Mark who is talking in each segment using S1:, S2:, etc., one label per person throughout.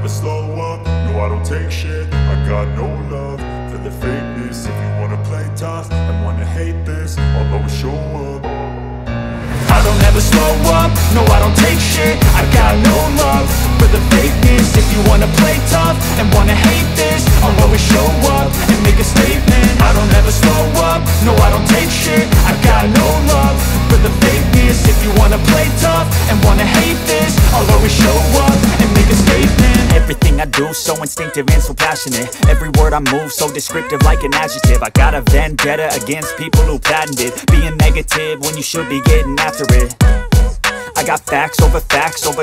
S1: never slow up, no I don't take shit. I got no love for the fakeness. If you wanna play tough and wanna hate this, I'll always show up. I don't ever slow up, no I don't take shit. I got no love for the fakeness. If you wanna play tough and wanna hate this, I'll always show up and make a statement. I don't ever slow up, no I don't take shit. I got no love for the fakeness. If you wanna play tough and wanna hate this, I'll always show up and make a statement.
S2: Everything I do so instinctive and so passionate. Every word I move so descriptive like an adjective. I got a vendetta against people who patented being negative when you should be getting after it. I got facts over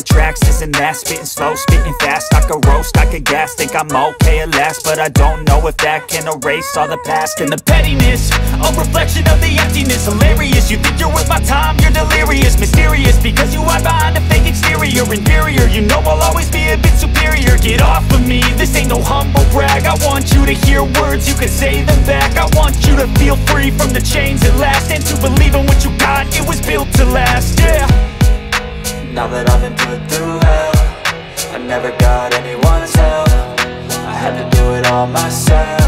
S2: tracks, this and that. Spitting slow, spitting fast, I could roast, I could gas. Think I'm okay at last, but I don't know if that can erase all the past. And the pettiness, a reflection of the emptiness. Hilarious, you think you're worth my time, you're delirious. Mysterious, because you hide behind a fake exterior. Inferior, you know I'll always be a bit superior. Get off of me, this ain't no humble brag. I want you to hear words, you can say them back. I want you to feel free from the chains at last, and to believe in what you got, it was built to last, yeah.
S3: Now that I've been put through hell, I never got anyone's help. I had to do it all myself.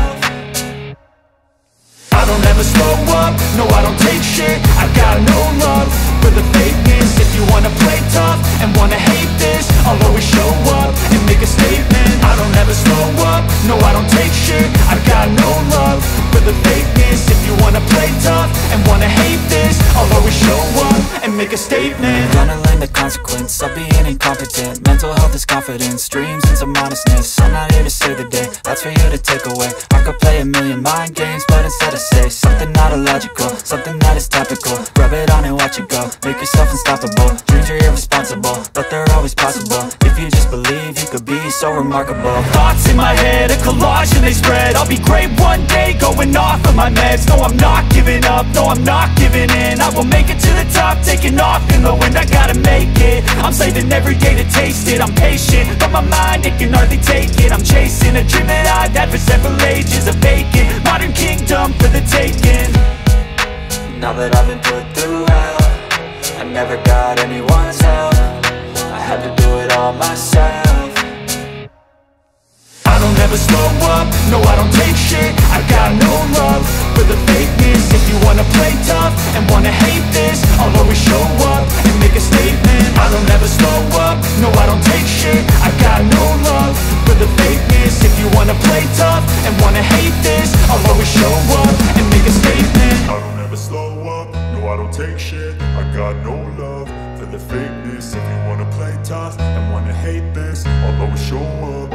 S1: I don't ever slow up, no I don't take shit. I got no love for the fakeness. If you wanna play tough and wanna hate this, I'll always show up and make a statement. I don't ever slow up, no I don't take shit. I got no love for the fakeness. If you wanna play tough and wanna hate this, I'll always show up and make a statement.
S3: Gonna learn the consequence of being incompetent. Mental health is confidence, dreams and some honestness. I'm not here to save the day, that's for you to take away. I could play a million mind games, but instead I say something not illogical, something that is topical. Rub it on and watch it go, make yourself unstoppable. Dreams are irresponsible, but they're always possible. If you just believe, you could be so remarkable.
S2: Thoughts in my head, a collage and they spread. I'll be great one day, going off of my meds. No, I'm not giving up, no, I'm not giving in. I will make it to the top, taking off in the wind. I gotta make it, I'm saving every day to taste it. I'm patient, but my mind, it can hardly take it. I'm chasing a dream that I've had for several ages. A vacant, modern kingdom for the taking.
S3: Now that I've been put through hell, I never got anyone's help. I had to do it all myself.
S1: I don't ever slow up, no I don't take shit. I got no love for the fakeness. If you wanna play tough and wanna hate this, I'll always show up and make a statement. I don't ever slow up, no I don't take shit. I got no love for the fakeness. If you wanna play tough and wanna hate this, I'll always show up and make a statement. I don't ever slow up, no I don't take shit. I got no love for the fakeness. If you wanna play tough and wanna hate this, I'll always show up.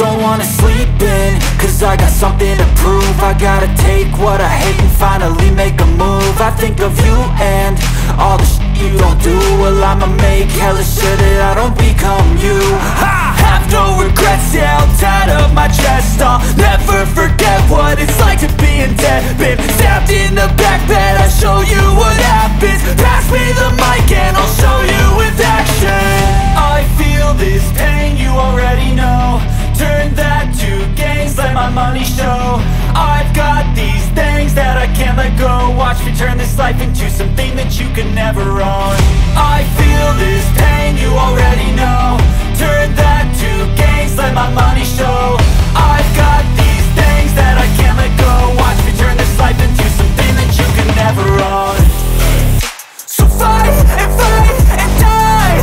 S3: Don't wanna sleep in, cause I got something to prove. I gotta take what I hate and finally make a move. I think of you and all the shit you don't do. Well, I'ma make hella sure that I don't become you. I have no regrets, yeah, I'll tie up my chest. I'll never forget what it's like to be in debt. Been stabbed in the back bed, I'll show you what happens. Pass me the mic and I'll show you with action. I feel this pain, you already know. Turn that to gains, let my money show. I've got these things that I can't let go. Watch me turn this life into something that you can never own. I feel this pain, you already know. Turn that to gains, let my money show. I've got these things that I can't let go. Watch me turn this life into something that you can never own. So fight and die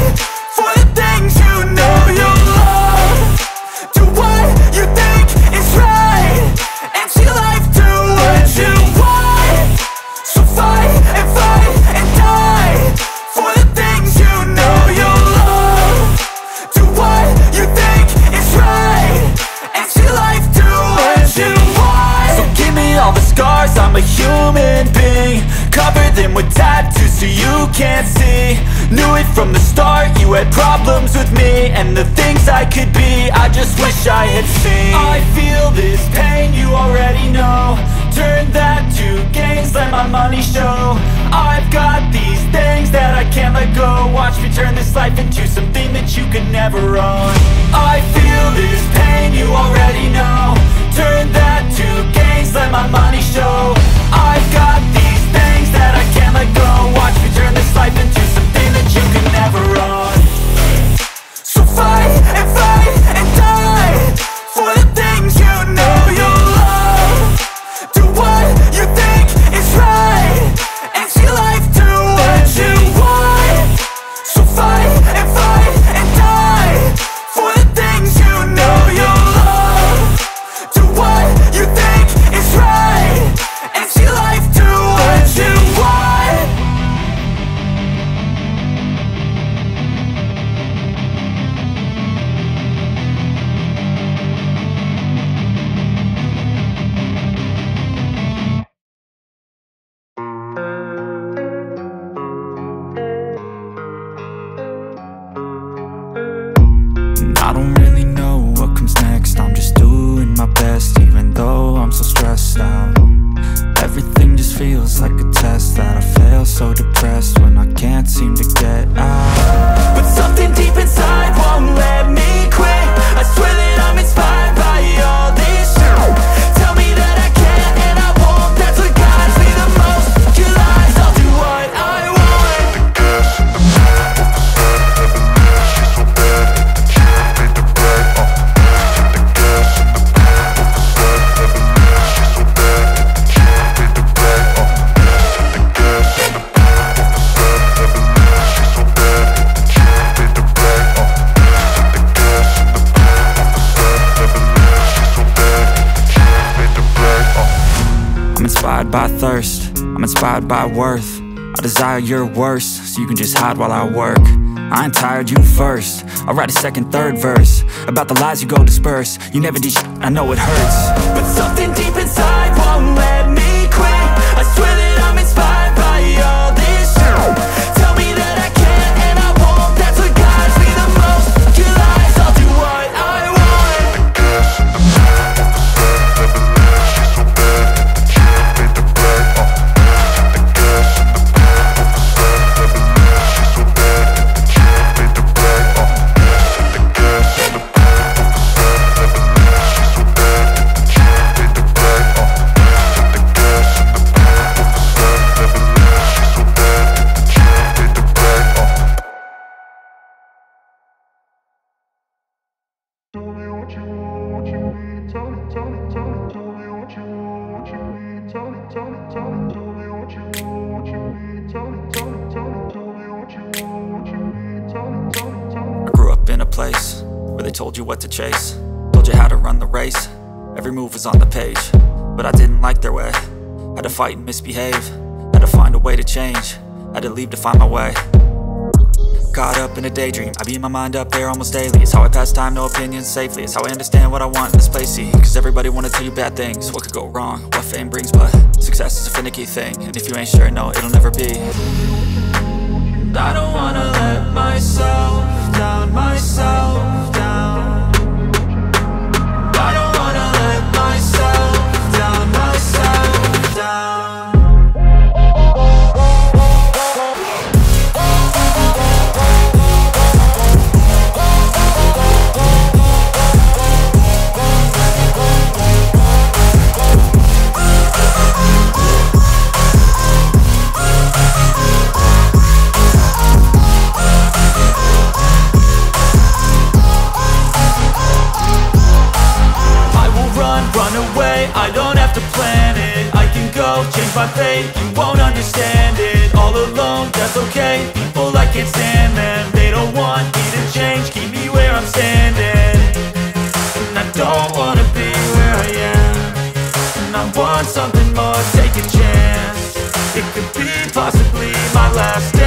S3: for the things you know you love. Do what you think is right, and see life do what you want. So fight and die for the things you know you love. Do what you think is right, and see life do what you want. So give me all the scars, I'm a human being. Cover them with tattoos so you can't see. Knew it from the start, you had problems with me and the things I could be, I just wish I had seen. I feel this pain, you already know. Turn that to gains, let my money show. I've got these things that I can't let go. Watch me turn this life into something that you could never own. I feel this pain, you already know. Turn that to gains, let my money show. I've got these things that I can't let go. Watch me turn this life into something that you could never own. So fight and die for the things you know you love. Do what you think is right and see life do what you want. So fight and die for the things you know you love. Do what you think is right and see life do what you want. I don't really know what comes next. I'm just doing my best, even though I'm so stressed out. Everything just feels like a test that I fail, so depressed when I can't seem to get out. But something deep inside won't let me quit. I swear that I'm inspired by all this shit. Tell me that I can and I won't. That's what guides me the most. Your lies, I'll do what I want. Inspired by thirst, I'm inspired by worth. I desire your worst, so you can just hide while I work. I ain't tired, you first. I'll write a second, third verse about the lies you go disperse. You never did shit, I know it hurts. But something deep inside won't let me quit. I swear that I'm inspired by all this shit. Tell me that I can and I won't. That's what guides me the most. Your lies, I'll do what I want. I grew up in a place where they told you what to chase, told you how to run the race. Every move was on the page, but I didn't like their way. Had to fight and misbehave, had to find a way to change, had to leave to find my way. Caught up in a daydream, I beat my mind up there almost daily. It's how I pass time, no opinions safely. It's how I understand what I want in this place, see. Cause everybody wanna tell you bad things, what could go wrong, what fame brings. But success is a finicky thing, and if you ain't sure, no, it'll never be. I don't wanna let myself down, myself down. I don't wanna let myself down, myself down. I don't have to plan it, I can go change my fate. You won't understand it, all alone, that's okay. People I can't stand them, they don't want me to change. Keep me where I'm standing, and I don't wanna be where I am. And I want something more, take a chance. It could be possibly my last day.